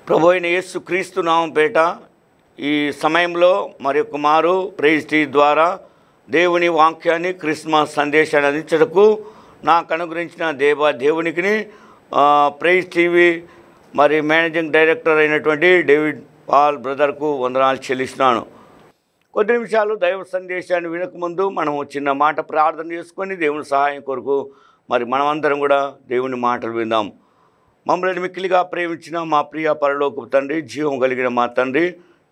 ప్రభు అయిన యేసు క్రీస్తు నామం పేట ఈ సమయంలో మరొక మారు ప్రైజ్ టీవీ ద్వారా దేవుని వాక్యాన్ని క్రిస్మస్ సందేశాన్ని అందించటకు నాకు అనుగ్రహించిన దేవునికి ప్రైజ్ టీవీ మరి మేనేజింగ్ డైరెక్టర్ అయినటువంటి డేవిడ్ పాల్ బ్రదర్కు వందనాలు చెల్లిస్తున్నాను. కొద్ది నిమిషాలు దైవ సందేశాన్ని వినకముందు మనం చిన్న మాట ప్రార్థన చేసుకొని దేవుని సహాయం కొరకు మరి మనమందరం కూడా దేవుని మాటలు విందాం. మమ్మల్ని మిక్కిలిగా ప్రేమించిన మా ప్రియ పరలోకపు తండ్రి, జీవం కలిగిన మా తండ్రి,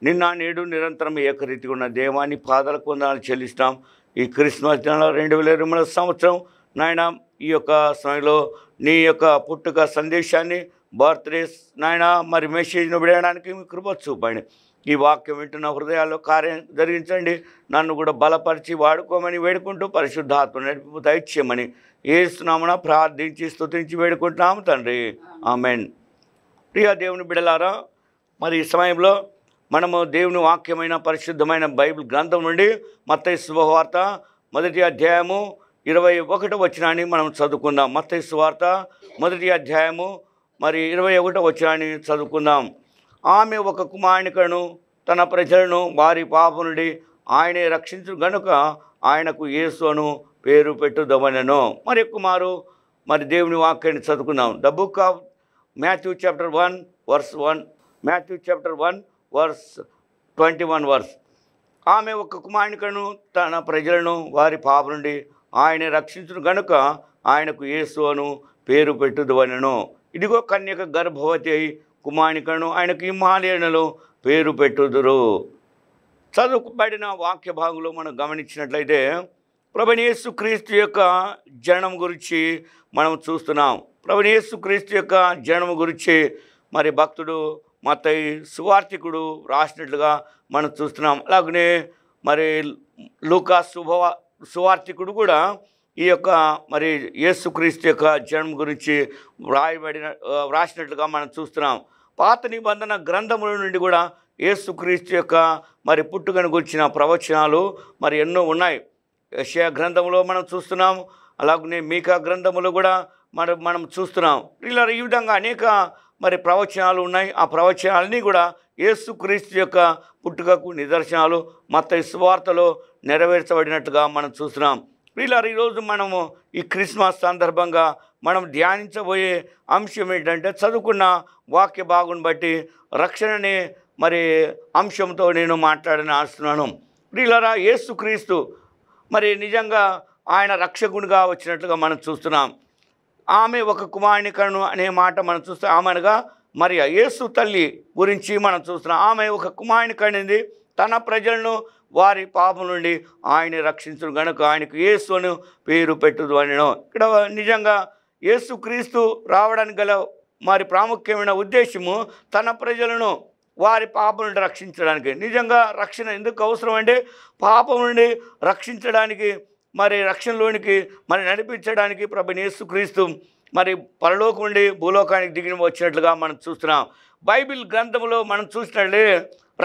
నిన్న నేడు నిరంతరం ఏకరీతిగా ఉన్న దేవాన్ని పాదాలకు వందనాలు చెల్లిస్తాం. ఈ క్రిస్మస్ నెల 2020 సంవత్సరం నాయన ఈ యొక్క సమయంలో నీ యొక్క పుట్టుక సందేశాన్ని బర్త్డేస్ నాయన మరి మెసేజ్ను వినడానికి మీ కృప చూపండి. ఈ వాక్యం వింటున్న హృదయాల్లో కార్యం జరిగించండి. నన్ను కూడా బలపరిచి వాడుకోమని వేడుకుంటూ పరిశుద్ధాత్మ నడిపి దయచేయమని యేసునామమున ప్రార్థించి స్తుతించి వేడుకుంటున్నాము తండ్రి, ఆమెన్. ప్రియ దేవుని బిడ్డలారా, మరి ఈ సమయంలో మనము దేవుని వాక్యమైన పరిశుద్ధమైన బైబిల్ గ్రంథం నుండి మత్తయి శుభవార్త 1వ అధ్యాయము 21వ వచనాన్ని మనం చదువుకుందాం. మత్తయి సువార్త 1వ అధ్యాయము మరి 21వ వచనాన్ని చదువుకుందాం. ఆమె ఒక కుమారునికను తన ప్రజలను వారి పాపం నుండి ఆయనే రక్షించు గనుక ఆయనకు యేసు అను పేరు పెట్టుదమనెను. మరి కుమారు మరి దేవుని వాక్యాన్ని చదువుకుందాం. The book of Matthew chapter 1 verse 1, Matthew chapter 1 verse 21 verse. ఆమె ఒక కుమారునికను తన ప్రజలను వారి పాపం నుండి ఆయనే రక్షించును గనుక ఆయనకు యేసు అను పేరు పెట్టుదమనెను. ఇదిగో కన్యక గర్భవతి అయి కుమారునికను ఆయనకు ఇమ్మానుయేలు పేరు పెట్టుదురు. చదువుబడిన వాక్య భాగంలో మనం గమనించినట్లయితే ప్రభువైన యేసు క్రీస్తు యొక్క జననం గురించి మనం చూస్తున్నాం. ప్రభువైన యేసు క్రీస్తు యొక్క జననం గురించి మరి భక్తుడు మత్తయి సువార్తికుడు రాసినట్లుగా మనం చూస్తున్నాం. అలాగనే మరి లూకా సువార్తికుడు కూడా ఈ యొక్క మరి యేసుక్రీస్తు యొక్క జన్మ గురించి వ్రాసినట్లుగా మనం చూస్తున్నాం. పాత నిబంధన గ్రంథముల నుండి కూడా యేసుక్రీస్తు యొక్క మరి పుట్టుకను గురించిన ప్రవచనాలు మరి ఎన్నో ఉన్నాయి. యెషయా గ్రంథంలో మనం చూస్తున్నాం, అలాగనే మీకా గ్రంథములో కూడా మనం చూస్తున్నాం. ఇలా ఈ విధంగా అనేక మరి ప్రవచనాలు ఉన్నాయి. ఆ ప్రవచనాలన్నీ కూడా యేసుక్రీస్తు యొక్క పుట్టుకకు నిదర్శనాలు మత్తయి సువార్తలో నెరవేర్చబడినట్టుగా మనం చూస్తున్నాం. వీళ్ళ ఈరోజు మనము ఈ క్రిస్మస్ సందర్భంగా మనం ధ్యానించబోయే అంశం ఏంటంటే, చదువుకున్న వాక్య భాగం బట్టి రక్షణనే మరి అంశంతో నేను మాట్లాడని ఆస్తున్నాను. వీళ్ళరా యేసుక్రీస్తు మరి నిజంగా ఆయన రక్షకునిగా వచ్చినట్లుగా మనం చూస్తున్నాం. ఆమె ఒక కుమారునికను అనే మాట మనం చూస్తాం. ఆమె అనగా మరి యేసు తల్లి గురించి మనం చూస్తున్నాం. ఆమె ఒక కుమారునికనింది, తన ప్రజలను వారి పాపం నుండి ఆయన రక్షించును గనుక ఆయనకు యేసు అని పేరు పెట్టుదు అనెను. ఇక్కడ నిజంగా యేసుక్రీస్తు రావడానికి గల మరి ప్రాముఖ్యమైన ఉద్దేశము తన ప్రజలను వారి పాపం నుండి రక్షించడానికి. నిజంగా రక్షణ ఎందుకు అవసరం అంటే, పాపం నుండి రక్షించడానికి మరి రక్షణలోనికి మరి నడిపించడానికి ప్రభువైన యేసుక్రీస్తు మరి పరలోకం నుండి భూలోకానికి దిగి వచ్చినట్లుగా మనం చూస్తున్నాం. బైబిల్ గ్రంథంలో మనం చూసినట్లే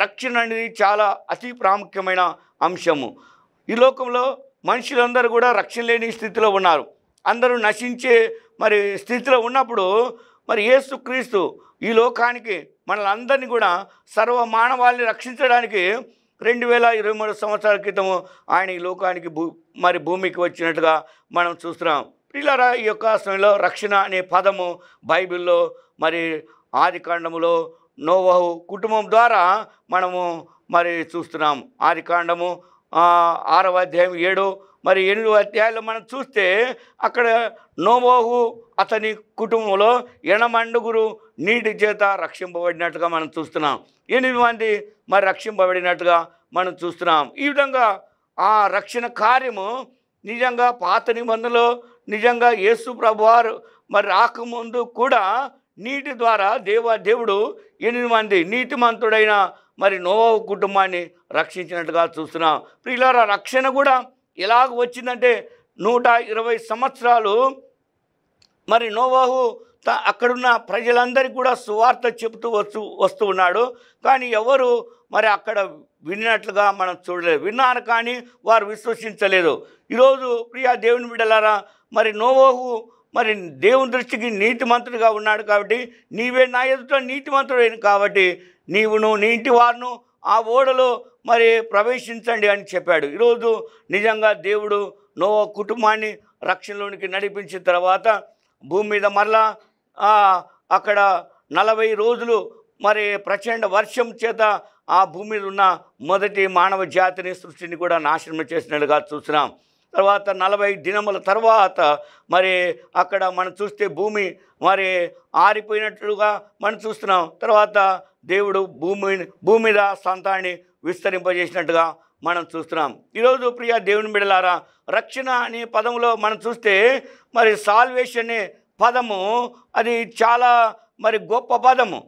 రక్షణ అనేది చాలా అతి ప్రాముఖ్యమైన అంశము. ఈ లోకంలో మనుషులందరూ కూడా రక్షణ లేని స్థితిలో ఉన్నారు. అందరూ నశించే మరి స్థితిలో ఉన్నప్పుడు మరి యేసుక్రీస్తు ఈ లోకానికి మనల్ని అందరినీ కూడా సర్వ మానవాళిని రక్షించడానికి 2023 సంవత్సరాల క్రితము ఆయన ఈ లోకానికి మరి భూమికి వచ్చినట్టుగా మనం చూస్తున్నాం. పిల్లరా, ఈ యొక్క సమయంలో రక్షణ అనే పదము బైబిల్లో మరి ఆదికాండములో నోవహు కుటుంబం ద్వారా మనము మరి చూస్తున్నాం. ఆదికాండము 6వ అధ్యాయం 7 మరి 8వ అధ్యాయంలో మనం చూస్తే అక్కడ నోవహు అతని కుటుంబంలో 8 నీటి చేత రక్షింపబడినట్టుగా మనం చూస్తున్నాం. 8 మంది మరి రక్షింపబడినట్టుగా మనం చూస్తున్నాం. ఈ విధంగా ఆ రక్షణ కార్యము నిజంగా పాత నిబంధనలో నిజంగా యేసు ప్రభువారు మరి రాకముందు కూడా నీటి ద్వారా దేవుడు 8 మంది నీతిమంతుడైన మరి నోవహు కుటుంబాన్ని రక్షించినట్టుగా చూస్తున్నాం. ప్రియులారా, రక్షణ కూడా ఎలాగ వచ్చిందంటే 120 సంవత్సరాలు మరి నోవహు అక్కడున్న ప్రజలందరికీ కూడా సువార్త చెబుతూ వస్తూ ఉన్నాడు. కానీ ఎవరు మరి అక్కడ విన్నట్లుగా మనం చూడలేదు. విన్నారు కానీ వారు విశ్వసించలేదు. ఈరోజు ప్రియ దేవుని బిడ్డలారా, మరి నోవహు మరి దేవుని దృష్టికి నీతిమంతుడిగా ఉన్నాడు కాబట్టి నీవే నా ఎదుట నీతిమంతుడైన కాబట్టి నీవును నీ ఇంటి వారును ఆ ఓడలో మరి ప్రవేశించండి అని చెప్పాడు. ఈరోజు నిజంగా దేవుడు నోవా కుటుంబాన్ని రక్షణలోనికి నడిపించిన తర్వాత భూమి మీద మరలా అక్కడ 40 రోజులు మరి ప్రచండ వర్షం చేత ఆ భూమి మీద ఉన్న మొదటి మానవ జాతిని సృష్టిని కూడా నాశనం చేసినట్టుగా చూస్తున్నాం. తర్వాత 40 దినముల తర్వాత మరి అక్కడ మనం చూస్తే భూమి మరి ఆరిపోయినట్లుగా మనం చూస్తున్నాం. తర్వాత దేవుడు భూమి మీద సంతాన్ని విస్తరింపజేసినట్టుగా మనం చూస్తున్నాం. ఈరోజు ప్రియ దేవుని బిడ్డలారా, రక్షణ అనే పదంలో మనం చూస్తే మరి సాల్వేషన్ అనే పదము అది చాలా మరి గొప్ప పదము.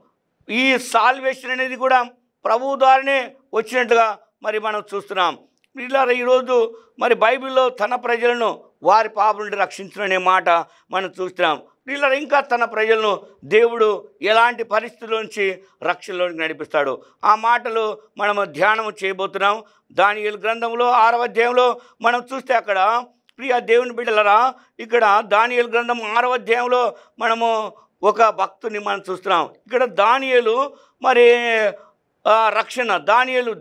ఈ సాల్వేషన్ అనేది కూడా ప్రభువు ద్వారానే వచ్చినట్టుగా మరి మనం చూస్తున్నాం. పిల్లలు ఈరోజు మరి బైబిల్లో తన ప్రజలను వారి పాపం నుండి రక్షించడం అనే మాట మనం చూస్తున్నాం. పిల్లలు ఇంకా తన ప్రజలను దేవుడు ఎలాంటి పరిస్థితుల నుంచి రక్షణలోకి నడిపిస్తాడు ఆ మాటలు మనము ధ్యానం చేయబోతున్నాం. దానియేలు గ్రంథంలో 6వ అధ్యాయంలో మనం చూస్తే అక్కడ ప్రియ దేవుని బిడ్డలరా, ఇక్కడ దానియేలు గ్రంథం 6వ అధ్యాయంలో మనము ఒక భక్తుని మనం చూస్తున్నాం. ఇక్కడ దానియేలు మరి రక్షణ, దానియేలు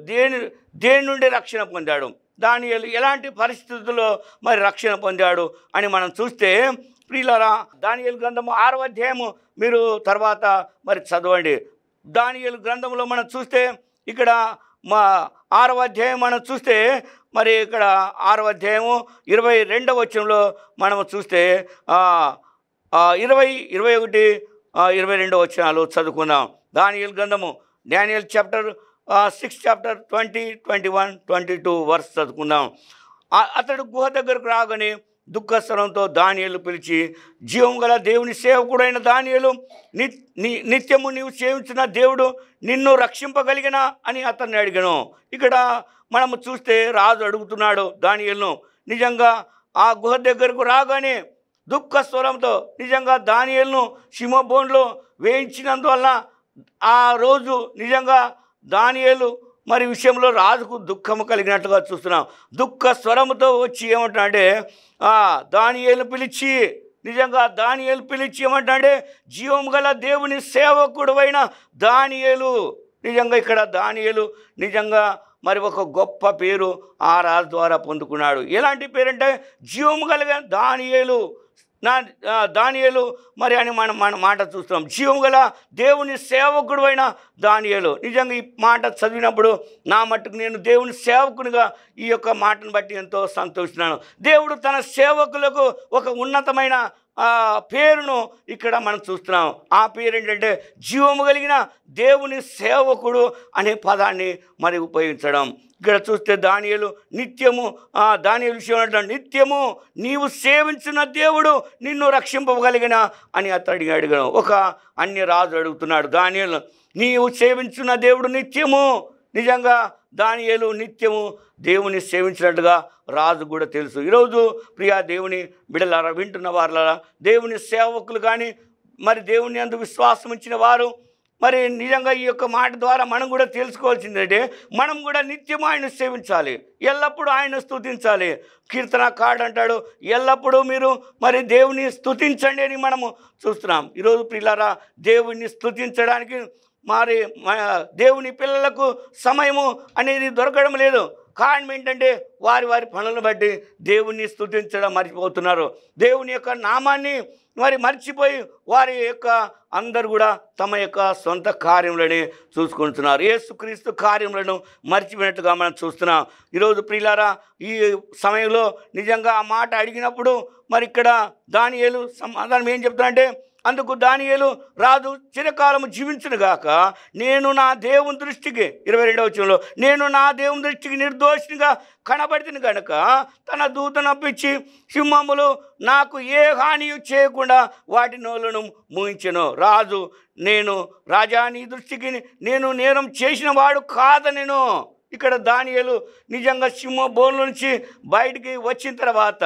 దేని నుండి రక్షణ పొందాడు, దానియేలు ఎలాంటి పరిస్థితుల్లో మరి రక్షణ పొందాడు అని మనం చూస్తే ప్రియులారా, దానియేలు గ్రంథము 6వ అధ్యాయము మీరు తర్వాత మరి చదవండి. దానియేలు గ్రంథంలో మనం చూస్తే ఇక్కడ 6వ అధ్యాయం మనం చూస్తే మరి ఇక్కడ 6వ అధ్యాయము 22వ వచనంలో మనము చూస్తే 20, 21, 22 వచనాలు చదువుకుందాం. దానియేలు గ్రంథము డానియల్ చాప్టర్ 6 చాప్టర్ 20, 21, 22 వర్స్ చదువుకుందాం. అతడు గుహ దగ్గరకు రాగానే దుఃఖస్వరంతో దానియేలు పిలిచి, జీవం గల దేవుని సేవకుడైన దానియేలు, నిత్యము నీవు సేవించిన దేవుడు నిన్ను రక్షింపగలిగిన అని అతన్ని అడిగాను. ఇక్కడ మనము చూస్తే రాజు అడుగుతున్నాడు దానియేలును. నిజంగా ఆ గుహ దగ్గరకు రాగానే దుఃఖస్వరంతో నిజంగా దానియేలును సింహబోన్లో వేయించినందువల్ల ఆ రోజు నిజంగా దానియేలు మరి విషయంలో రాజుకు దుఃఖము కలిగినట్టుగా చూస్తున్నాం. దుఃఖ స్వరముతో వచ్చి ఏమంటాడంటే దానియేలు పిలిచి, నిజంగా దానియేలు పిలిచి ఏమంటాడంటే జీవం గల దేవుని సేవకుడువైన దానియేలు. నిజంగా ఇక్కడ దానియేలు నిజంగా మరి ఒక గొప్ప పేరు ఆ రాజు ద్వారా పొందుకున్నాడు. ఎలాంటి పేరంటే జీవం కలిగిన దానియేలు, దానియేలు మరి అని మనం మాట చూస్తున్నాం. జీవం గల దేవుని సేవకుడు అయిన దానియేలు. నిజంగా ఈ మాట చదివినప్పుడు నా మట్టుకు నేను దేవుని సేవకునిగా ఈ యొక్క మాటను బట్టి ఎంతో సంతోషిస్తున్నాను. దేవుడు తన సేవకులకు ఒక ఉన్నతమైన పేరును ఇక్కడ మనం చూస్తున్నాం. ఆ పేరు ఏంటంటే జీవము కలిగిన దేవుని సేవకుడు అనే పదాన్ని మరి ఉపయోగించడం. ఇక్కడ చూస్తే దానియేలు నిత్యము దానియేలు విషయం అంటే నిత్యము నీవు సేవించిన దేవుడు నిన్ను రక్షింపగలిగిన అని అతడు అడిగాడు. ఒక అన్య రాజు అడుగుతున్నాడు దానియేలు, నీవు సేవించిన దేవుడు నిత్యము. నిజంగా దానియేలు నిత్యము దేవుని సేవించినట్టుగా రాజు కూడా తెలుసు. ఈరోజు ప్రియా దేవుని బిడలారా, వింటున్న వారులారా, దేవుని సేవకులు కానీ మరి దేవుని యందు విశ్వాసం ఇచ్చిన వారు మరి నిజంగా ఈ యొక్క మాట ద్వారా మనం కూడా తెలుసుకోవాల్సిందంటే మనం కూడా నిత్యం ఆయన సేవించాలి, ఎల్లప్పుడూ ఆయన స్తుతించాలి. కీర్తనకారుడు అంటాడు, ఎల్లప్పుడూ మీరు మరి దేవుని స్తుతించండి అని మనము చూస్తున్నాం. ఈరోజు ప్రియులారా, దేవుని స్తుతించడానికి మరి దేవుని పిల్లలకు సమయము అనేది దొరకడం లేదు. కారణం ఏంటంటే వారి పనులను బట్టి దేవుణ్ణి స్తుతించడం మర్చిపోతున్నారు. దేవుని యొక్క నామాన్ని మరి మర్చిపోయి వారి యొక్క అందరూ కూడా తమ యొక్క సొంత కార్యములని చూసుకుంటున్నారు. యేసుక్రీస్తు కార్యములను మర్చిపోయినట్టుగా మనం చూస్తున్నాం. ఈరోజు ప్రియులారా, ఈ సమయంలో నిజంగా ఆ మాట అడిగినప్పుడు మరి ఇక్కడ దానియేలు సమాధానం ఏం చెప్తానంటే, అందుకు దానియేలు రాజు చిరకాలము జీవించును గాక, నేను నా దేవుని దృష్టికి 22వ వచనంలో నేను నా దేవుని దృష్టికి నిర్దోషినిగా కనబడితిని కనుక తన దూతను అప్పించి సింహములు నాకు ఏ హాని చేయకుండా వాటి నోలను మూయించెను. రాజు, నేను రాజా నీ దృష్టికి నేను నేరం చేసిన వాడు కాదనెను. ఇక్కడ దానియేలు నిజంగా సింహ బోన్ల నుంచి బయటికి వచ్చిన తర్వాత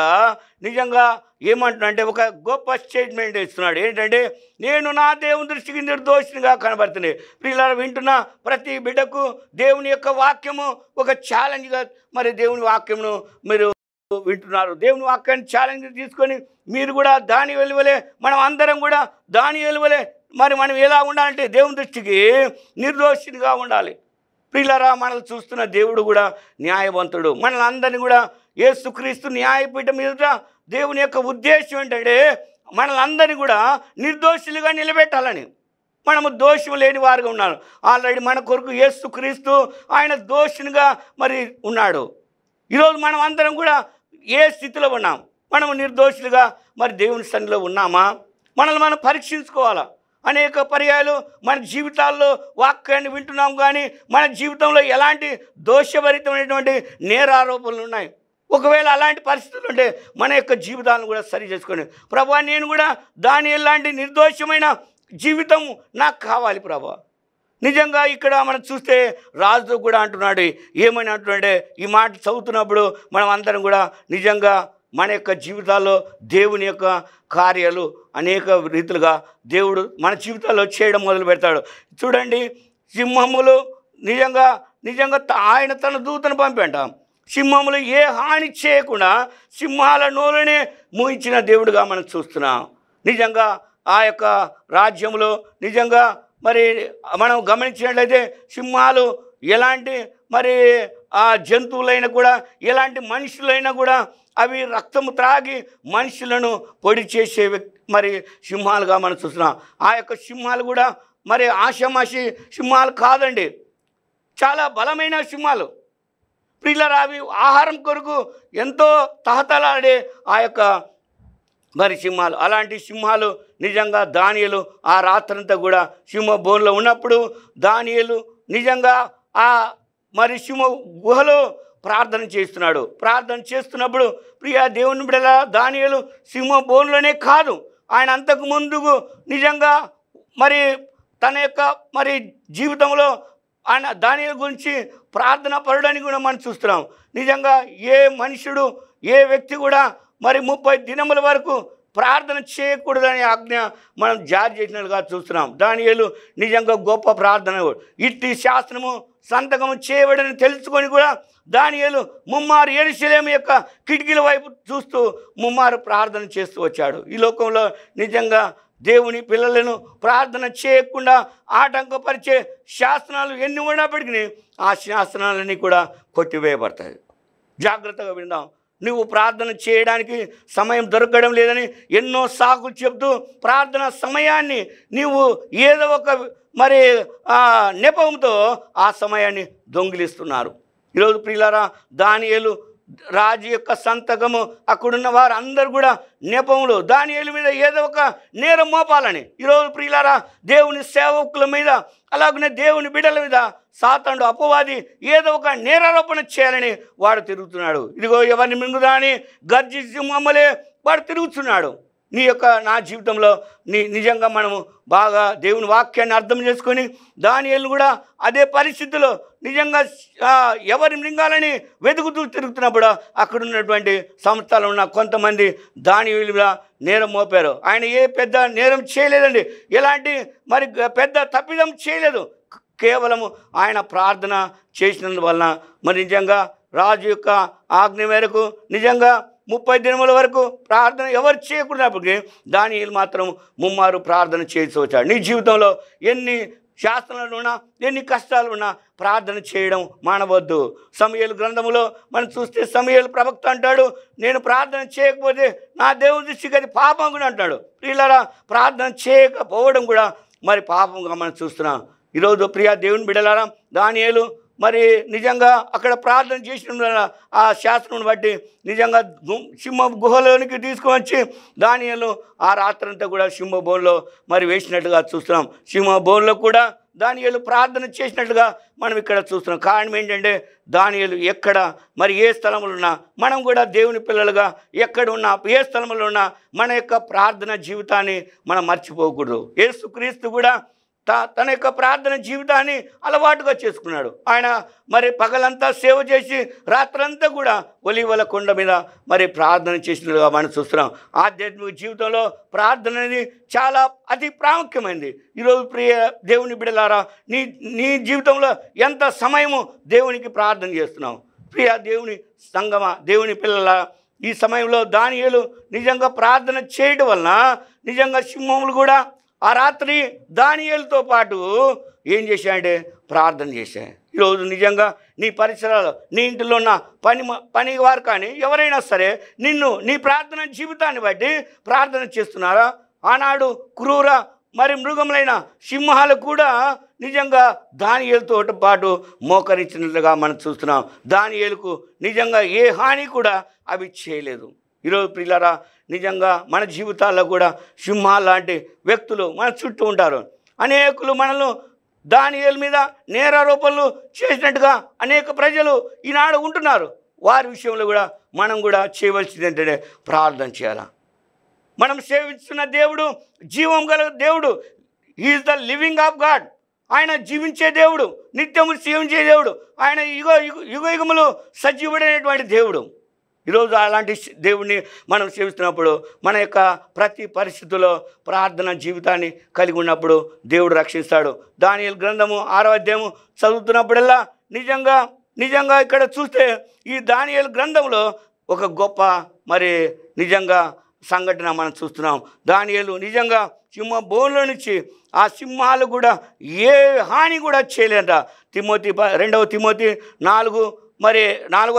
నిజంగా ఏమంటున్నాడంటే ఒక గొప్ప స్టేట్మెంట్ ఇస్తున్నాడు. ఏంటంటే నేను నా దేవుని దృష్టికి నిర్దోషినిగా కనబడుతున్నాయి. పిల్లలు వింటున్న ప్రతి బిడ్డకు దేవుని యొక్క వాక్యము ఒక ఛాలెంజ్గా మరి దేవుని వాక్యమును మీరు వింటున్నారు. దేవుని వాక్యాన్ని ఛాలెంజ్ తీసుకొని మీరు కూడా దానియేలు వలె, మనం అందరం కూడా దానియేలు వలె మరి మనం ఎలా ఉండాలంటే దేవుని దృష్టికి నిర్దోషిగా ఉండాలి. ప్రియులారా, మనల్ని చూస్తున్న దేవుడు కూడా న్యాయవంతుడు. మనల్ని అందరినీ కూడా యేసుక్రీస్తు న్యాయపీఠం మీద దేవుని యొక్క ఉద్దేశం ఏంటంటే మనల్ని అందరినీ కూడా నిర్దోషులుగా నిలబెట్టాలని. మనము దోషం లేని వారుగా ఉన్నాను. ఆల్రెడీ మన కొరకు యేసుక్రీస్తు ఆయన దోషునిగా మరి ఉన్నాడు. ఈరోజు మనం అందరం కూడా ఏ స్థితిలో ఉన్నాం? మనము నిర్దోషులుగా మరి దేవుని సన్నిధిలో ఉన్నామా? మనల్ని మనం పరీక్షించుకోవాలా. అనేక పర్యాయాలు మన జీవితాల్లో వాక్యాన్ని వింటున్నాం, కానీ మన జీవితంలో ఎలాంటి దోషభరితమైనటువంటి నేరారోపణలు ఉన్నాయి. ఒకవేళ అలాంటి పరిస్థితులు ఉంటే మన యొక్క జీవితాలను కూడా సరి చేసుకొని, ప్రభువా నేను కూడా దానియేలు లాంటి నిర్దోషమైన జీవితం నాకు కావాలి ప్రభువా. నిజంగా ఇక్కడ మనం చూస్తే రాజుతో కూడా అంటున్నాడు. ఏమని అంటున్నాడే, ఈ మాట చదువుతున్నప్పుడు మనం అందరం కూడా నిజంగా మన యొక్క జీవితాల్లో దేవుని యొక్క కార్యాలు అనేక రీతులుగా దేవుడు మన జీవితాల్లో చేయడం మొదలు పెడతాడు. చూడండి, సింహములు నిజంగా ఆయన తన దూతను పంపంట. సింహములు ఏ హాని చేయకుండా సింహాల నోరునే మూయించిన దేవుడుగా మనం చూస్తున్నాం. నిజంగా ఆ యొక్క రాజ్యంలో నిజంగా మరి మనం గమనించినట్లయితే సింహాలు ఎలాంటి మరి ఆ జంతువులైనా కూడా, ఎలాంటి మనుషులైనా కూడా అవి రక్తము త్రాగి మనుషులను పొడి చేసే మరి సింహాలుగా మనం చూస్తున్నాం. ఆ యొక్క సింహాలు కూడా మరి ఆషామాషి సింహాలు కాదండి, చాలా బలమైన సింహాలు. ప్రియులారా, అవి ఆహారం కొరకు ఎంతో తహతలాడే ఆ యొక్క మరి సింహాలు. అలాంటి సింహాలు నిజంగా దానియేలు ఆ రాత్రంతా కూడా సింహ బోన్లో ఉన్నప్పుడు దానియేలు నిజంగా ఆ మరి సింహ గుహలో ప్రార్థన చేస్తున్నాడు. ప్రార్థన చేస్తున్నప్పుడు ప్రియా దేవుని బిడ్డల దానియేలు సింహ బోన్లోనే కాదు, ఆయన అంతకు ముందుకు నిజంగా మరి తన యొక్క మరి జీవితంలో ఆయన దానియేలు గురించి ప్రార్థన పరుడని కూడా మనం చూస్తున్నాం. నిజంగా ఏ మనుషుడు ఏ వ్యక్తి కూడా మరి 30 దినముల వరకు ప్రార్థన చేయకూడదనే ఆజ్ఞ మనం జారీ చేసినట్టుగా చూస్తున్నాం. దానియేలు నిజంగా గొప్ప ప్రార్థన. ఇట్టి శాస్త్రము సంతకము చేయబడని తెలుసుకొని కూడా దానియేలు ముమ్మారు యెరూషలేము యొక్క కిటికీల వైపు చూస్తూ ముమ్మారు ప్రార్థన చేస్తూ వచ్చాడు. ఈ లోకంలో నిజంగా దేవుని పిల్లలను ప్రార్థన చేయకుండా ఆటంకపరిచే శాసనాలు ఎన్ని ఉన్నప్పటికీ ఆ శాసనాలన్నీ కూడా కొట్టివేయబడతాయి. జాగ్రత్తగా విందాం. నువ్వు ప్రార్థన చేయడానికి సమయం దొరకడం లేదని ఎన్నో సాకులు చెప్తూ ప్రార్థన సమయాన్ని నీవు ఏదో ఒక మరి నెపంతో ఆ సమయాన్ని దొంగిలిస్తున్నారు. ఈరోజు ప్రియులారా, దానియేలు రాజు యొక్క సంతకము అక్కడున్న వారు అందరూ కూడా నెపములు దానియేలు మీద ఏదో ఒక నేరం మోపాలని. ఈరోజు ప్రియులారా, దేవుని సేవకుల మీద అలాగనే దేవుని బిడ్డల మీద సాతానుడు అపవాది ఏదో ఒక నేరారోపణ చేయాలని వాడు తిరుగుతున్నాడు. ఇదిగో ఎవరిని మింగుదా అని గర్జి సింహమ్మలే వాడు తిరుగుతున్నాడు. నా జీవితంలో నిజంగా మనము బాగా దేవుని వాక్యాన్ని అర్థం చేసుకొని దానియేలు కూడా అదే పరిస్థితిలో నిజంగా ఎవరి మృంగాలని వెతుకుతూ తిరుగుతున్నప్పుడు అక్కడ ఉన్నటువంటి సంస్థలు ఉన్న కొంతమంది దానియేలు మీద నేరం మోపారు. ఆయన ఏ పెద్ద నేరం చేయలేదండి, ఎలాంటి మరి పెద్ద తప్పిదం చేయలేదు. కేవలము ఆయన ప్రార్థన చేసినందువలన మరి నిజంగా రాజు యొక్క ఆజ్ఞ మేరకు నిజంగా 30 దినముల వరకు ప్రార్థన ఎవరు చేయకూడనప్పటికీ దానియేలు మాత్రం ముమ్మారు ప్రార్థన చేసి వచ్చాడు. నీ జీవితంలో ఎన్ని శాస్త్రాలు ఉన్నా, ఎన్ని కష్టాలు ఉన్నా ప్రార్థన చేయడం మానవద్దు. సమూయేలు గ్రంథములో మనం చూస్తే సమూయేలు ప్రవక్త అంటాడు, నేను ప్రార్థన చేయకపోతే నా దేవుని దృష్టికి అది పాపం కూడా అంటాడు. ప్రియులారా, ప్రార్థన చేయకపోవడం కూడా మరి పాపంగా మనం చూస్తున్నాం. ఈరోజు ప్రియా దేవుని బిడ్డలారా, దానియేలు మరి నిజంగా అక్కడ ప్రార్థన చేసిన ఆ శాస్త్రం బట్టి నిజంగా సింహ గుహలోనికి తీసుకువచ్చి దానియేలు ఆ రాత్రంతా కూడా సింహ బోన్లో మరి వేసినట్టుగా చూస్తున్నాం. సింహ బోన్లో కూడా దానియేలు ప్రార్థన చేసినట్టుగా మనం ఇక్కడ చూస్తున్నాం. కారణం ఏంటంటే దానియేలు ఎక్కడ మరి ఏ స్థలంలో ఉన్నా మనం కూడా దేవుని పిల్లలుగా ఎక్కడ ఉన్నా ఏ స్థలంలో ఉన్నా మన యొక్క ప్రార్థన జీవితాన్ని మనం మర్చిపోకూడదు. యేసుక్రీస్తు కూడా తన యొక్క ప్రార్థన జీవితాన్ని అలవాటుగా చేసుకున్నాడు. ఆయన మరి పగలంతా సేవ చేసి రాత్రంతా కూడా ఒలీవల కొండ మీద మరి ప్రార్థన చేసినట్టుగా మనం చూస్తున్నాం. ఆధ్యాత్మిక జీవితంలో ప్రార్థన అనేది చాలా అతి ప్రాముఖ్యమైనది. ఈరోజు ప్రియ దేవుని బిడ్డలారా, నీ జీవితంలో ఎంత సమయము దేవునికి ప్రార్థన చేస్తున్నావు? ప్రియ దేవుని సంగమా, దేవుని పిల్లల ఈ సమయంలో దానియేలు నిజంగా ప్రార్థన చేయడం వలన నిజంగా సింహములు కూడా ఆ రాత్రి దానియేలుతో పాటు ఏం చేశాయంటే ప్రార్థన చేశాయి. ఈరోజు నిజంగా నీ పరిసరాలు, నీ ఇంటిలో ఉన్న పని వారు కానీ ఎవరైనా సరే నిన్ను నీ ప్రార్థన జీవితాన్ని బట్టి ప్రార్థన చేస్తున్నారా? ఆనాడు క్రూర మరి మృగములైన సింహాలు కూడా నిజంగా దానియేలుతో పాటు మోకరించినట్లుగా మనం చూస్తున్నాం. దానియేలుకు నిజంగా ఏ హాని కూడా అవి చేయలేదు. ఈరోజు ప్రియులారా, నిజంగా మన జీవితాల్లో కూడా సింహాలు లాంటి వ్యక్తులు మన చుట్టూ ఉంటారు. అనేకులు మనల్ని దానియేలు మీద నేరారోపణలు చేసినట్టుగా అనేక ప్రజలు ఈనాడు ఉంటున్నారు. వారి విషయంలో కూడా మనం కూడా చేయవలసింది ఏంటంటే ప్రార్థన చేయాలి. మనం సేవిస్తున్న దేవుడు జీవం గల దేవుడు. Is the living of God. ఆయన జీవించే దేవుడు, నిత్యము జీవించే దేవుడు. ఆయన యుగయుగములు సజీవుడైనటువంటి దేవుడు. ఈరోజు అలాంటి దేవుడిని మనం సేవిస్తున్నప్పుడు మన యొక్క ప్రతి పరిస్థితుల్లో ప్రార్థన జీవితాన్ని కలిగి ఉన్నప్పుడు దేవుడు రక్షిస్తాడు. దానియేలు గ్రంథము 6వ అధ్యాయము చదువుతున్నప్పుడల్లా నిజంగా ఇక్కడ చూస్తే ఈ దానియేలు గ్రంథంలో ఒక గొప్ప మరి నిజంగా సంఘటన మనం చూస్తున్నాం. దానియేలు నిజంగా సింహ బోన్లో నుంచి ఆ సింహాలు కూడా ఏ హాని కూడా చేయలేట. 2వ తిమోతి 4వ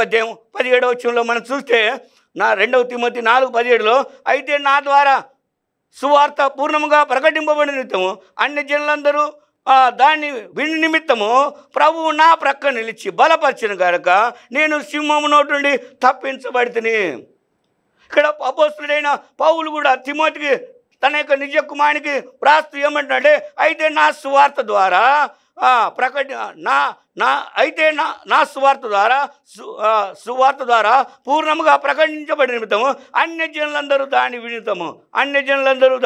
అధ్యాయం 17వ వచనంలో మనం చూస్తే 2వ తిమోతి 4:17లో అయితే నా ద్వారా సువార్త పూర్ణముగా ప్రకటింపబడిన నిమిత్తము అన్ని జనులందరూ దాన్ని విని నిమిత్తము ప్రభువు నా ప్రక్క నిలిచి బలపరిచిన కనుక నేను సింహము నోటి నుండి తప్పించబడితిని. ఇక్కడ అపోస్తలుడైన పౌలు కూడా తిమోతికి తన యొక్క నిజ కుమారునికి రాస్తూ ఏమంటున్నాడే, అయితే నా సువార్త ద్వారా సువార్త ద్వారా పూర్ణముగా ప్రకటించబడిన నిమిత్తము అన్యజనులందరూ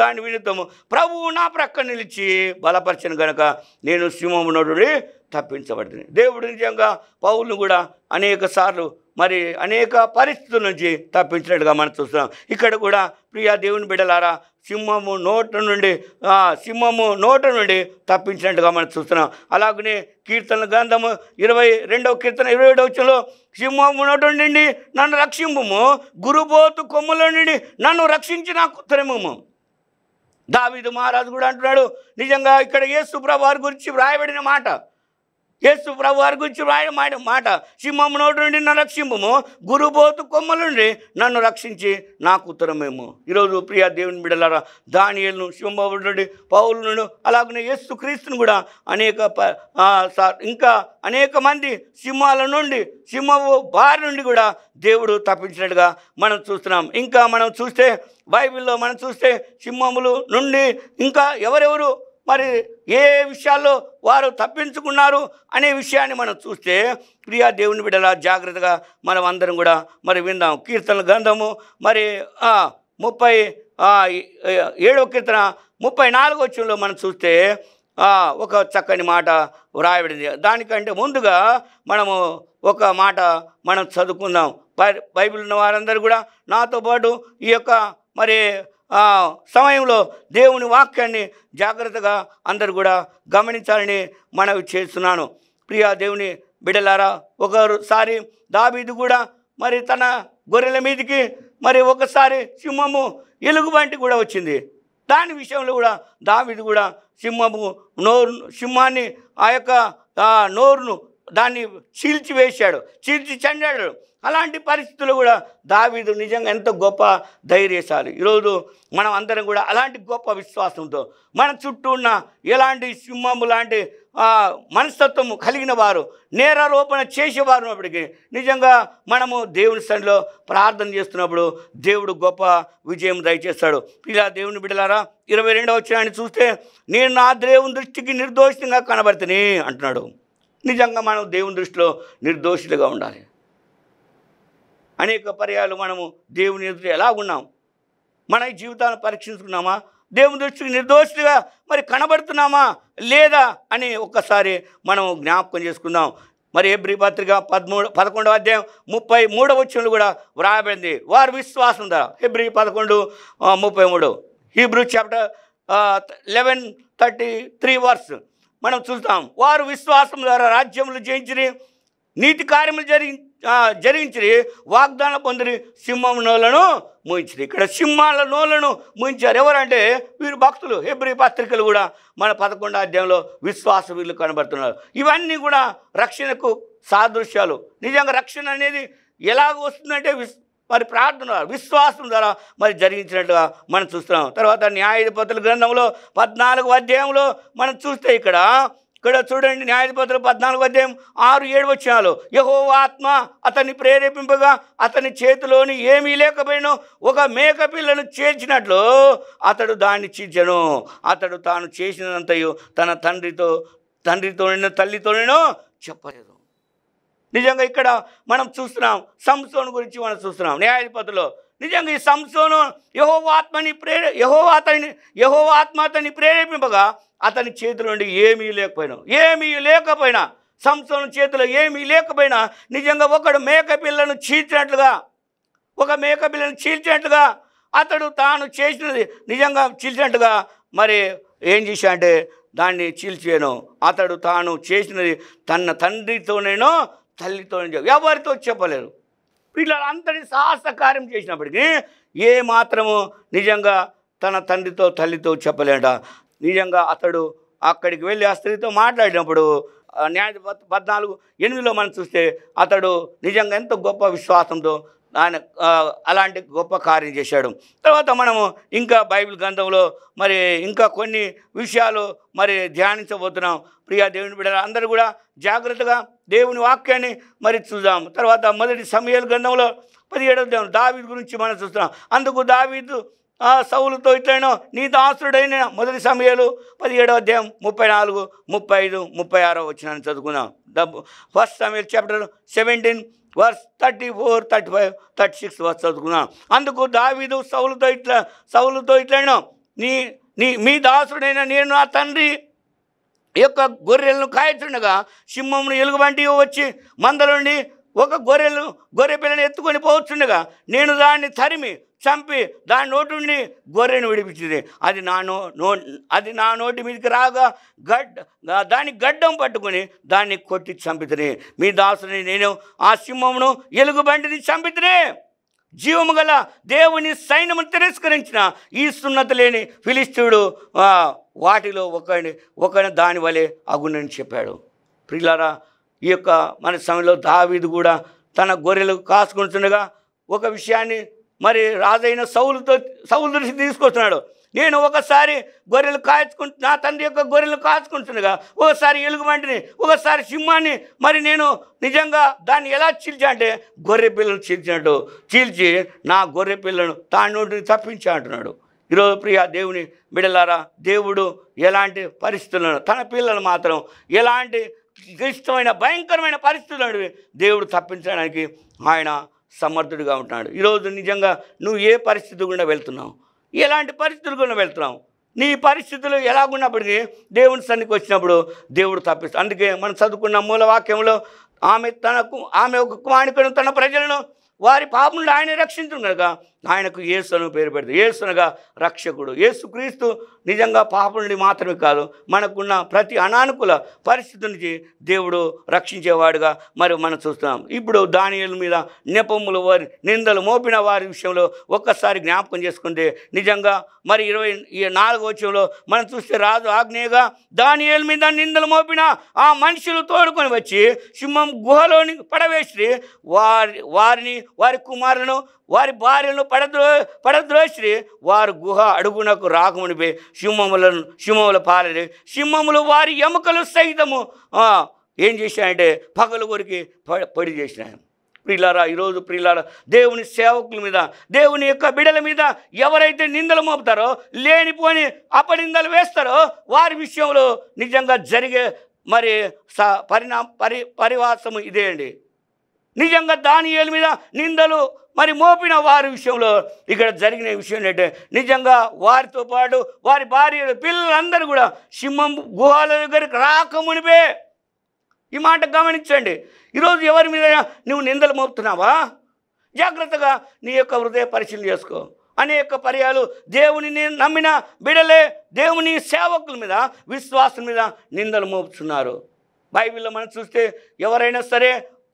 దాని వినుతము ప్రభువు నా ప్రక్క నిలిచి బలపరిచిన గనక నేను సింహము నోటి తప్పించబడింది. దేవుడు నిజంగా పౌలును కూడా అనేక సార్లు మరి అనేక పరిస్థితుల నుంచి తప్పించినట్టుగా మనం చూస్తున్నాం. ఇక్కడ కూడా ప్రియా దేవుని బిడ్డలారా, సింహము నోట నుండి తప్పించినట్టుగా మనం చూస్తున్నాం. అలాగనే కీర్తన గ్రంథము 22వ కీర్తన 27వ వచనంలో సింహము నోట నుండి నన్ను రక్షింపుము, గురుబోతు కొమ్ముల నుండి నన్ను రక్షించి నాకు ఉత్తరము. దావీదు మహారాజు కూడా అంటున్నాడు. నిజంగా ఇక్కడ యేసు ప్రభువు వారి గురించి వ్రాయబడిన మాట, యేసు ప్రభు వారి గురించి వ్రాయడం మాట, సింహము నోటి నుండి నన్ను రక్షింపుము, గురుబోతు కొమ్మల నుండి నన్ను రక్షించి నాకు ఉత్తరమేమో. ఈరోజు ప్రియా దేవుని బిడ్డలారా, దానియేలును సింహము నుండి పౌలును అలాగనే యేసు క్రీస్తును కూడా ఇంకా అనేక మంది సింహము బారి నుండి కూడా దేవుడు తప్పించినట్టుగా మనం చూస్తున్నాం. ఇంకా మనం చూస్తే బైబిల్లో మనం చూస్తే సింహములు నుండి ఇంకా ఎవరెవరు మరి ఏ విషయాల్లో వారు తప్పించుకున్నారు అనే విషయాన్ని మనం చూస్తే ప్రియా దేవుని బిడ్డలా జాగ్రత్తగా మనం అందరం కూడా మరి విందాం. కీర్తన గ్రంథము మరి 37వ కీర్తన 34వ వచనంలో మనం చూస్తే ఒక చక్కని మాట వ్రాయబడింది. దానికంటే ముందుగా మనము ఒక మాట మనం చదువుకుందాం. బైబిల్ ఉన్న వారందరూ కూడా నాతో పాటు ఈ యొక్క మరి సమయంలో దేవుని వాక్యాన్ని జాగ్రత్తగా అందరూ కూడా గమనించాలని మనవి చేస్తున్నాను. ప్రియా దేవుని బిడ్డలారా, ఒకసారి దావీదు కూడా మరి తన గొర్రెల మీదకి మరి ఒకసారి సింహము ఎలుగుబంటి కూడా వచ్చింది. దాని విషయంలో కూడా దావీదు కూడా సింహాన్ని ఆ యొక్క నోరును దాన్ని చీల్చి చెండాడు. అలాంటి పరిస్థితులు కూడా దావీదు నిజంగా ఎంతో గొప్ప ధైర్యశాలి. ఈరోజు మనం అందరం కూడా అలాంటి గొప్ప విశ్వాసంతో మన చుట్టూ ఉన్న ఎలాంటి సింహము లాంటి మనస్తత్వము కలిగిన వారు, నేరారోపణ చేసేవారు ఉన్నప్పటికీ నిజంగా మనము దేవుని సన్నిధిలో ప్రార్థన చేస్తున్నప్పుడు దేవుడు గొప్ప విజయం దయచేస్తాడు. ఇలా దేవుని బిడ్డలారా, 22వ వచనాన్ని చూస్తే నేను నా దేవుని దృష్టికి నిర్దోషంగా కనబడితేనే అంటున్నాడు. నిజంగా మనం దేవుని దృష్టిలో నిర్దోషులుగా ఉండాలి. అనేక పర్యాలు మనము దేవుని ఎదుట ఎలా ఉన్నాం, మన జీవితాన్ని పరీక్షించుకున్నామా, దేవుని దృష్టికి నిర్దోషులుగా మరి కనబడుతున్నామా లేదా అని ఒక్కసారి మనం జ్ఞాపకం చేసుకుందాం. మరి హెబ్రీ పత్రిక 11వ అధ్యాయం 33వ వచనంలో కూడా వ్రాయబడింది వారి విశ్వాసం ద్వారా. హెబ్రీ 11:33 హీబ్రూ చాప్టర్ 11:33 వర్స్ మనం చూస్తాం. వారు విశ్వాసం ద్వారా రాజ్యములు జయించి నీతి కార్యములు జరిగించి వాగ్దానం పొందిరి సింహం నోలను ముయించిరి. ఇక్కడ సింహాల నోలను ముయించారు. ఎవరంటే వీరు భక్తులు. హెబ్రీ పత్రికలు కూడా మన 11వ అధ్యాయంలో విశ్వాస వీళ్ళు కనబడుతున్నారు. ఇవన్నీ కూడా రక్షణకు సాదృశ్యాలు. నిజంగా రక్షణ అనేది ఎలాగ వస్తుందంటే మరి ప్రార్థన విశ్వాసం ద్వారా మరి జరిగించినట్టుగా మనం చూస్తున్నాం. తర్వాత న్యాయాధిపతుల గ్రంథంలో 14వ అధ్యాయంలో మనం చూస్తే ఇక్కడ చూడండి, న్యాయాధిపతులు 14వ అధ్యాయం 6-7 వచనాలు. యెహోవా ఆత్మ అతన్ని ప్రేరేపింపగా అతని చేతిలోని ఏమీ లేకపోయినా ఒక మేకపిల్లను చేర్చినట్లు అతడు దాన్ని చీల్చెను. అతడు తాను చేసినంతయు తన తండ్రితోనో తల్లితోనో చెప్పలేదు. నిజంగా ఇక్కడ మనం చూస్తున్నాం, సంసోను గురించి మనం చూస్తున్నాం న్యాయాధిపతిలో. నిజంగా ఈ సంసోను యెహోవా ఆత్మ అతన్ని ప్రేరేపింపగా అతని చేతిలో నుండి ఏమీ లేకపోయినా సంసోను చేతిలో ఏమీ లేకపోయినా నిజంగా ఒక మేకపిల్లను చీల్చినట్లుగా అతడు తాను చేసినది నిజంగా చీల్చినట్టుగా మరి ఏం చేశా అంటే దాన్ని చీల్చాను. అతడు తాను చేసినది తన తండ్రితోనేనో తల్లితోనే ఎవరితో చెప్పలేరు. పిల్లలు అంతటి సాహస కార్యం చేసినప్పటికీ ఏ మాత్రము నిజంగా తన తండ్రితో తల్లితో చెప్పలేట. నిజంగా అతడు అక్కడికి వెళ్ళి ఆ స్త్రీతో మాట్లాడినప్పుడు న్యాయాధిపతి 14:8 మనం చూస్తే అతడు నిజంగా ఎంతో గొప్ప విశ్వాసంతో ఆయన అలాంటి గొప్ప కార్యం చేశాడు. తర్వాత మనము ఇంకా బైబిల్ గ్రంథంలో మరి ఇంకా కొన్ని విషయాలు మరి ధ్యానించబోతున్నాం. ప్రియా దేవుని బిడ్డలు అందరూ కూడా జాగ్రత్తగా దేవుని వాక్యాన్ని మరి చూద్దాం. తర్వాత మొదటి సమూయేలు గ్రంథంలో 17వ అధ్యాయం దావీదు గురించి మనం చూస్తున్నాం. అందుకు దావీదు సౌలుతో ఇట్లనో నీ దాసుడైన మొదటి సమూయేలు 17వ అధ్యాయం 34, 35, 36 వచనాన్ని చదువుకుందాం. ఫస్ట్ సమూయేలు చాప్టర్ 17 verse 34, 35, 36 వర్స్ చదువుకున్నాం. అందుకు దావీదు సౌలుతో ఇట్లనో మీ దాసుడైన నేను నా తండ్రి యొక్క గొర్రెలను కాయచుండగా సింహమును ఎలుగుబంటి వచ్చి మందలోండి ఒక గొర్రె పిల్లని ఎత్తుకొని పోవచ్చుండగా నేను దాన్ని తరిమి చంపి దాని నోటి నుండి గొర్రెను విడిపించింది. అది నా నోటి మీదకి రాగా దాని గడ్డం పట్టుకొని దాన్ని కొట్టి చంపితిని. మీ దాసుని నేను ఆ సింహమును ఎలుగుబంటిని చంపితిని. జీవము గల దేవుని సైన్యము తిరస్కరించిన ఈ సున్నతి లేని ఫిలిష్తీయుడు వాటిలో ఒకని దాని వలె అగునని చెప్పాడు. ప్రియులారా, ఈ యొక్క మన సమయంలో దావీదు కూడా తన గొర్రెలు కాసుకుంటుండగా ఒక విషయాన్ని మరి రాజైన సౌలు దృష్టి తీసుకొస్తున్నాడు. నేను ఒకసారి నా తండ్రి యొక్క గొర్రెలు కాచుకుంటుండగా ఒకసారి ఎలుగుబంటిని ఒకసారి సింహాన్ని మరి నేను నిజంగా దాన్ని ఎలా చీల్చా అంటే గొర్రె పిల్లను చీల్చి నా గొర్రె పిల్లను తాను నోటిని తప్పించా అంటున్నాడు. ఈరోజు ప్రియ దేవుని బిడ్డలారా, దేవుడు ఎలాంటి పరిస్థితులను తన పిల్లలు మాత్రం ఎలాంటి క్లిష్టమైన భయంకరమైన పరిస్థితులను దేవుడు తప్పించడానికి ఆయన సమర్థుడిగా ఉంటున్నాడు. ఈరోజు నిజంగా నువ్వు ఏ పరిస్థితి గుండా వెళ్తున్నావు, ఎలాంటి పరిస్థితులు గుండా వెళ్తున్నావు, నీ పరిస్థితులు ఎలాగున్నప్పటికీ దేవుని సన్నిధికి వచ్చినప్పుడు దేవుడు తప్పిస్తాడు. అందుకే మనం చదువుకున్న మూల వాక్యంలో ఆమె ఒక కుమారుని తన ప్రజలను వారి పాపం నుండి ఆయన రక్షించును కనుక ఆయనకు యేసు అని పేరు పెడతాడు. యేసు అనగా రక్షకుడు. యేసుక్రీస్తు నిజంగా పాపం నుండి మాత్రమే కాదు, మనకున్న ప్రతి అనానుకూల పరిస్థితి నుంచి దేవుడు రక్షించేవాడుగా మరి మనం చూస్తున్నాం. ఇప్పుడు దానియేలు మీద నెపములు వారి నిందలు మోపిన వారి విషయంలో ఒక్కసారి జ్ఞాపకం చేసుకుంటే నిజంగా మరి 24వ వచనంలో మనం చూస్తే రాజు ఆజ్ఞగా దానియేలు మీద నిందలు మోపిన ఆ మనుషులు తోడుకొని వచ్చి సింహం గుహలోని పడవేసి వారి కుమారులను వారి భార్యలను పడద్రోసి వారు గుహ అడుగునకు రాకమునిపై సింహముల పాలని సింహములు వారి ఎముకలు సైతము ఏం చేశాయంటే పగలు కొరికి పొడి చేసినాయి. ప్రియులారా, ఈరోజు ప్రియులారా, దేవుని సేవకుల మీద దేవుని యొక్క బిడల మీద ఎవరైతే నిందలు మోపుతారో లేనిపోని అపనిందలు వేస్తారో వారి విషయంలో నిజంగా జరిగే మరి పరివాసము ఇదే అండి. నిజంగా దానియేలు మీద నిందలు మరి మోపిన వారి విషయంలో ఇక్కడ జరిగిన విషయం ఏంటంటే నిజంగా వారితో పాటు వారి భార్యలు పిల్లలందరూ కూడా సింహం గుహాల దగ్గరికి రాకమునిపే. ఈ మాట గమనించండి. ఈరోజు ఎవరి మీద నువ్వు నిందలు మోపుతున్నావా? జాగ్రత్తగా నీ యొక్క హృదయ పరిశీలన చేసుకో. అనేక పర్యాలు దేవుని నమ్మిన బిడలే దేవుని సేవకుల మీద విశ్వాసం మీద నిందలు మోపుతున్నారు. బైబిల్లో మనం చూస్తే ఎవరైనా సరే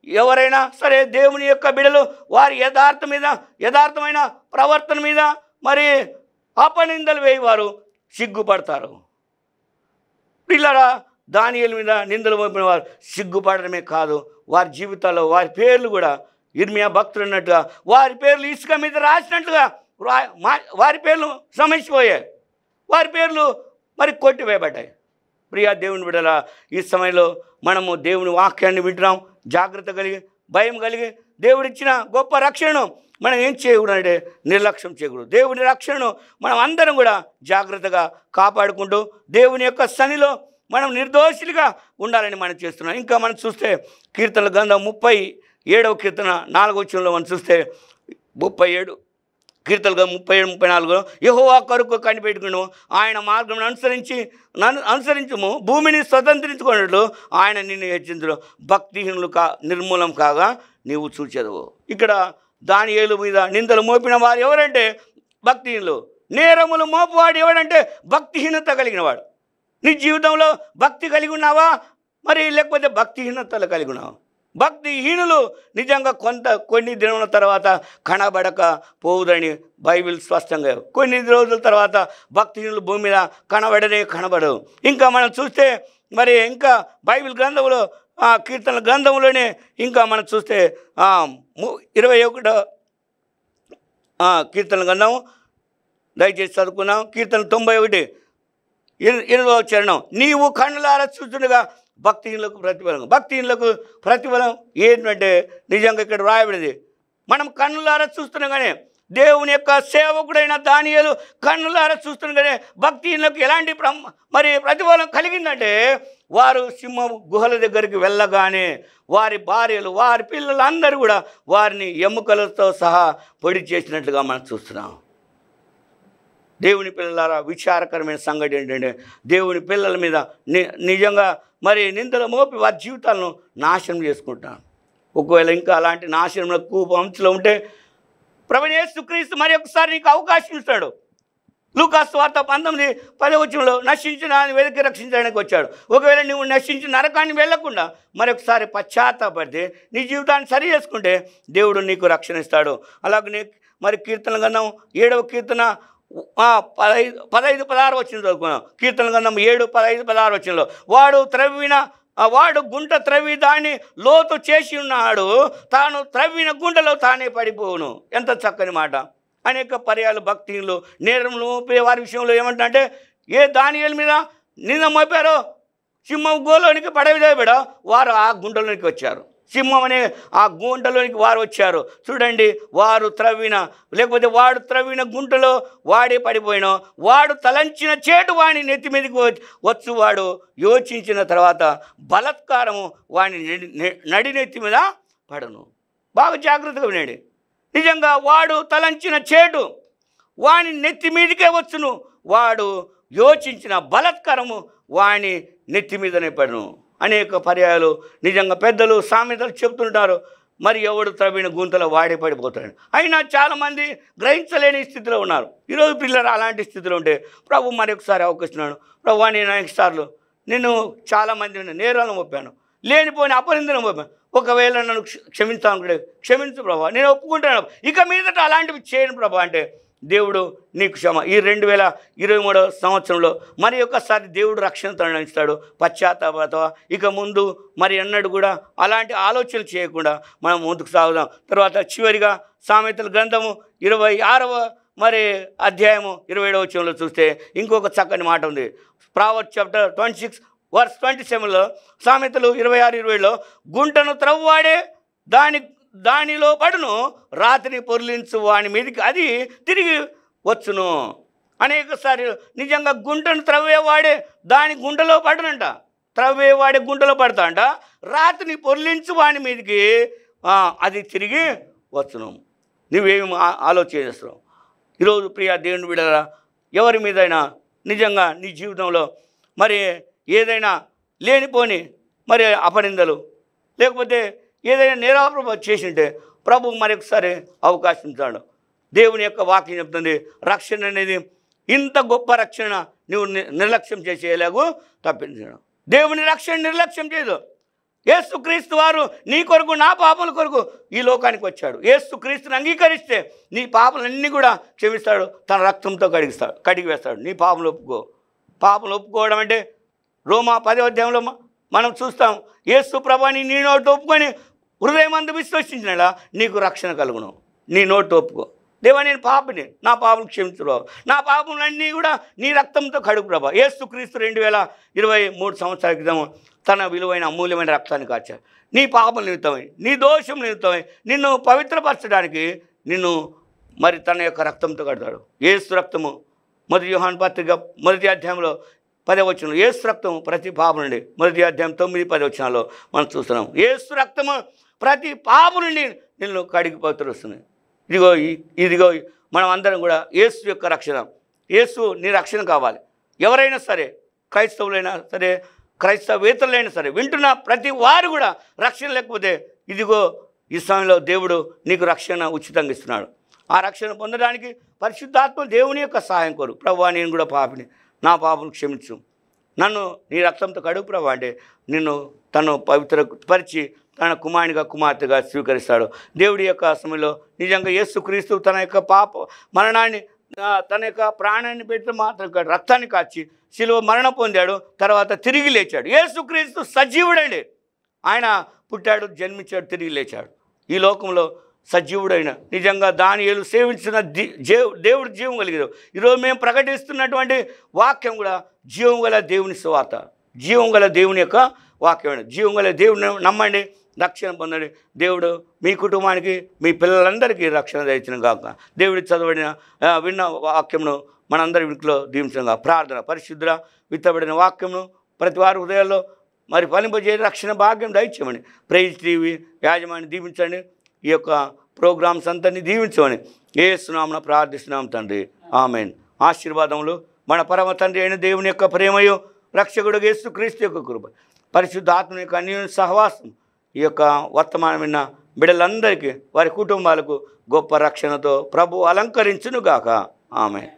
ఎవరైనా సరే దేవుని యొక్క బిడలు వారి యథార్థమైన ప్రవర్తన మీద మరి అపనిందలు వేయవారు సిగ్గుపడతారు. పిల్లరా, దానియేలు మీద నిందలు మోపిన వారు సిగ్గుపడడమే కాదు, వారి జీవితాల్లో వారి పేర్లు కూడా ఇర్మియా భక్తులు అన్నట్టుగా వారి పేర్లు ఇసుక మీద రాసినట్లుగా వారి పేర్లు సమసిపోయాయి, వారి పేర్లు మరి కొట్టివేయబడ్డాయి. ప్రియా దేవుని బిడ్డల, ఈ సమయంలో మనము దేవుని వాక్యాన్ని వింటున్నాం. జాగ్రత్త కలిగి, భయం కలిగి, దేవుడిచ్చిన గొప్ప రక్షణను మనం ఏం చేయకూడదు అంటే నిర్లక్ష్యం చేయకూడదు. దేవుని రక్షణను మనం అందరం కూడా జాగ్రత్తగా కాపాడుకుంటూ దేవుని యొక్క సన్నిధిలో మనం నిర్దోషులుగా ఉండాలని మనం చేస్తున్నాం. ఇంకా మనం చూస్తే కీర్తనల గ్రంథం 37వ కీర్తన 4వ వచనంలో మనం చూస్తే 37 కీర్తనలుగా 37-34 యెహోవా కొరకు కనిపెట్టుకును, ఆయన మార్గం అనుసరించుము, భూమిని స్వతంత్రించుకున్నట్లు ఆయన నిన్ను హెచ్చించును, భక్తిహీనులు నిర్మూలం కాగా నీవు చూచెదవు. ఇక్కడ దానియేలు మీద నిందలు మోపిన వారు ఎవరంటే భక్తిహీనులు. నేరములు మోపువాడు ఎవడంటే భక్తిహీనత కలిగినవాడు. నీ జీవితంలో భక్తి కలిగి ఉన్నావా మరి, లేకపోతే భక్తిహీనతలు కలిగి ఉన్నావా? భక్తిహీనులు నిజంగా కొన్ని దినముల తర్వాత కనబడక పోవుదని బైబిల్ స్పష్టంగా, కొన్ని రోజుల తర్వాత భక్తిహీనులు భూమి మీద కనబడవు. ఇంకా మనం చూస్తే మరి ఇంకా బైబిల్ గ్రంథంలో కీర్తనల గ్రంథంలోనే ఇంకా మనం చూస్తే 21 కీర్తనల గ్రంథం దయచేసి చదువుకున్నాం. కీర్తన 91 చరణం, నీవు కన్నులారా చూస్తుండగా భక్తిహీనులకు ప్రతిఫలం ఏంటంటే నిజంగా ఇక్కడ రాయబడింది. మనం కన్నులారా చూస్తుండగానే దేవుని యొక్క సేవకుడైన దానియేలు కన్నులారా చూస్తుండగానే భక్తిహీనులకు ఎలాంటి మరి ప్రతిఫలం కలిగిందంటే, వారు సింహం గుహల దగ్గరికి వెళ్ళగానే వారి భార్యలు వారి పిల్లలు అందరూ కూడా వారిని ఎముకలతో సహా పొడి చేసినట్లుగా మనం చూస్తున్నాం. దేవుని పిల్లలారా, విచారకరమైన సంగతి ఏంటంటే దేవుని పిల్లల మీద నిజంగా మరి నిందలు మోపి వారి జీవితాలను నాశనం చేసుకుంటాను. ఒకవేళ ఇంకా అలాంటి నాశనంలో కూపంలో ఉంటే ప్రభువైన యేసుక్రీస్తు మరి ఒకసారి నీకు అవకాశం ఇస్తాడు. లూకాసు సువార్త 19:10 నశించిన వెతికి రక్షించడానికి వచ్చాడు. ఒకవేళ నువ్వు నశించిన నరకాన్ని వెళ్ళకుండా మరొకసారి పశ్చాత్తాపడితే నీ జీవితాన్ని సరి చేసుకుంటే దేవుడు నీకు రక్షణ ఇస్తాడు. అలాగే మరి కీర్తన గ్రంథం 7వ కీర్తన 15-16 చదువుకున్నాం. కీర్తన గ్రంథం 7:15-16 వాడు గుంట త్రవ్వి దాన్ని లోతు చేసి ఉన్నాడు, తాను త్రవ్విన గుంటలో తానే పడిపోవును. ఎంత చక్కని మాట. అనేక పర్యాలు భక్తిహీనులు నేరములు మోపే వారి విషయంలో ఏమంటే, ఏ దానియేలు మీద నింద మోపారో సింహం గోలోనికి పడవేయబడా వారు ఆ గుంటలోనికి వచ్చారు. సింహం అనే ఆ గుంటలోనికి వారు వచ్చారు. చూడండి, వాడు త్రవ్విన గుంటలో వాడే పడిపోయినా వాడు తలంచిన చేటు వాడిని నెత్తి మీదకి వచ్చు. వాడు యోచించిన తర్వాత బలత్కారము వాడిని నడినెత్తి మీద పడను. బాగా జాగ్రత్తగా వినండి. నిజంగా వాడు తలంచిన చేటు వాని నెత్తి మీదకే వచ్చును, వాడు యోచించిన బలత్కారము వాని నెత్తి మీదనే పడను. అనేక పర్యాయాలు నిజంగా పెద్దలు సామెతలు చెప్తుంటారు, మరి ఎవడు త్రవ్విన గుంతలో వాడే పడిపోతాడు. అయినా చాలామంది గ్రహించలేని స్థితిలో ఉన్నారు. ఈరోజు పిల్లలు అలాంటి స్థితిలో ఉంటే ప్రభు మరి ఒకసారి అవకాశిస్తున్నాడు. ప్రభు, నేను అనేక సార్లు నేను చాలామంది నేరాలను మోపాను, లేనిపోయిన అపనిందను మోపాను. ఒకవేళ నన్ను క్షమించాను, క్షమించు ప్రభా, నేను ఒప్పుకుంటాను, ఇక మీదట అలాంటివి చేయను ప్రభా అంటే దేవుడు నీకు ఈ 2023వ సంవత్సరంలో మరి ఒక్కసారి దేవుడు రక్షణతో అందిస్తాడు. పశ్చాత్తాపత ఇక ముందు మరి అన్నడు కూడా అలాంటి ఆలోచనలు చేయకుండా మనం ముందుకు సాగుదాం. తర్వాత చివరిగా సామెతల గ్రంథము 26వ మరి అధ్యాయము 27వ వచనంలో చూస్తే ఇంకొక చక్కని మాట ఉంది. ప్రావర్బ్స్ చాప్టర్ 26:27 సామెతలు 26-20 గుంటను త్రవ్వాడే దానిలో పడును, రాత్రిని పొర్లించు వాని మీదకి అది తిరిగి వచ్చును. అనేకసారి నిజంగా గుంటను త్రవ్వేవాడే దాని గుంటలో పడునంట, త్రవ్వేవాడే గుంటలో పడతాంట, రాత్రిని పొర్లించు వాని మీదకి అది తిరిగి వచ్చును. నువ్వేమి ఆలోచన చేస్తున్నావు? ఈరోజు ప్రియ దేవుని బిడ్డలారా, ఎవరి మీదైనా నిజంగా నీ జీవితంలో మరి ఏదైనా లేనిపోని మరి అపనిందలు లేకపోతే ఏదైనా నేరాపరమ చేసింటే ప్రభు మరొకసారి అవకాశం ఇస్తాడు. దేవుని యొక్క వాక్యం చెప్తుంది, రక్షణ అనేది ఇంత గొప్ప రక్షణ నువ్వు నిర్లక్ష్యం చేసేలాగూ తప్పించడం. దేవుని రక్షణ నిర్లక్ష్యం చేయదు. యేసుక్రీస్తు వారు నీ కొరకు నా పాపల కొరకు ఈ లోకానికి వచ్చాడు. యేసుక్రీస్తుని అంగీకరిస్తే నీ పాపలన్నీ కూడా క్షమిస్తాడు, తన రక్తంతో కడిగి వేస్తాడు. నీ పాపలు ఒప్పుకో. పాపలు ఒప్పుకోవడం అంటే రోమా 10వ అధ్యాయంలో మనం చూస్తాం, యేసు ప్రభువుని నీ నోటి ఒప్పుకొని హృదయమందు విశ్వసించినలా నీకు రక్షణ కలుగును. నీ నోటి ఒప్పుకో, దేవా నేను పాపిని, నా పాపలు క్షమించు ప్రభు, నా పాపములన్నీ కూడా నీ రక్తంతో కడుగు ప్రభు. యేసుక్రీస్తు 2023 సంవత్సరాల క్రితం తన విలువైన అమూల్యమైన రక్తాన్ని కార్చాడు. నీ పాపం నిమిత్తమై, నీ దోషం నిమిత్తమై నిన్ను పవిత్రపరచడానికి నిన్ను మరి తన యొక్క రక్తంతో కడతాడు. యేసు రక్తము 1 యోహాను పత్రిక 1వ అధ్యాయంలో 10వ వచనంలో యేసు రక్తము ప్రతి పాపం నుండి, 1వ అధ్యాయం 9-10 వచనాల్లో మనం చూస్తున్నాం. యేసు రక్తము ప్రతి పాపం నుండి నిన్ను కడిగి పవిత్రపరుస్తుంది. ఇదిగో మనం అందరం కూడా యేసు యొక్క రక్షణ, యేసు నీ రక్షణ కావాలి. ఎవరైనా సరే, క్రైస్తవులైనా సరే, క్రైస్తవేతరులైనా సరే, వింటున్న ప్రతి వారు కూడా రక్షణ లేకపోతే ఇదిగో ఈ సమయంలో దేవుడు నీకు రక్షణ ఉచితంగా ఇస్తున్నాడు. ఆ రక్షణ పొందడానికి పరిశుద్ధాత్మ దేవుని యొక్క సహాయం కోరు. ప్రభువా నేను కూడా పాపిని, నా పాపను క్షమించు, నన్ను నీ రక్తంతో కడుగు ప్రభు అంటే నిన్ను తను పవిత్రపరిచి తన కుమారునిగా కుమార్తెగా స్వీకరిస్తాడు. దేవుడి యొక్క సమయంలో నిజంగా యేసుక్రీస్తు తన యొక్క పాప మరణాన్ని, తన యొక్క ప్రాణాన్ని పెట్టి మాత్రం రక్తాన్ని కాచి శిలువ మరణం పొందాడు, తర్వాత తిరిగి లేచాడు. యేసుక్రీస్తు సజీవుడండి. ఆయన పుట్టాడు, జన్మించాడు, తిరిగి లేచాడు. ఈ లోకంలో సజీవుడైన నిజంగా దానియేలు సేవించిన దేవుడు జీవం కలిగారు. ఈరోజు మేము ప్రకటిస్తున్నటువంటి వాక్యం కూడా జీవం గల దేవుని సువార్త, జీవం గల దేవుని యొక్క వాక్యం. జీవం గల దేవుని నమ్మండి, రక్షణ పొందండి. దేవుడు మీ కుటుంబానికి, మీ పిల్లలందరికీ రక్షణ దయచిన గాక. దేవుడి చదవడిన విన్న వాక్యమును మనందరి ఇంట్లో దీవించగా ప్రార్థన. పరిశుద్ధ విత్తబడిన వాక్యమును ప్రతి వారి హృదయాల్లో మరి ఫలింపజేయ రక్షణ భాగ్యం దయచేయమని ప్రైజ్ టీవీ యాజమాన్యం దీవించండి. ఈ యొక్క ప్రోగ్రామ్స్ అంతని దీవించమని యేసు నామమున ప్రార్థిస్తున్నాం తండ్రి, ఆమేన్. ఆశీర్వాదములు మన పరమ తండ్రి అయిన దేవుని యొక్క ప్రేమయు, రక్షకుడు యేసుక్రీస్తు యొక్క కృప, పరిశుద్ధ ఆత్మ యొక్క అన్యోన్య సహవాసం ఈ యొక్క వర్తమానమైన బిడ్డలందరికీ వారి కుటుంబాలకు గొప్ప రక్షణతో ప్రభు అలంకరించునుగాక. ఆమేన్.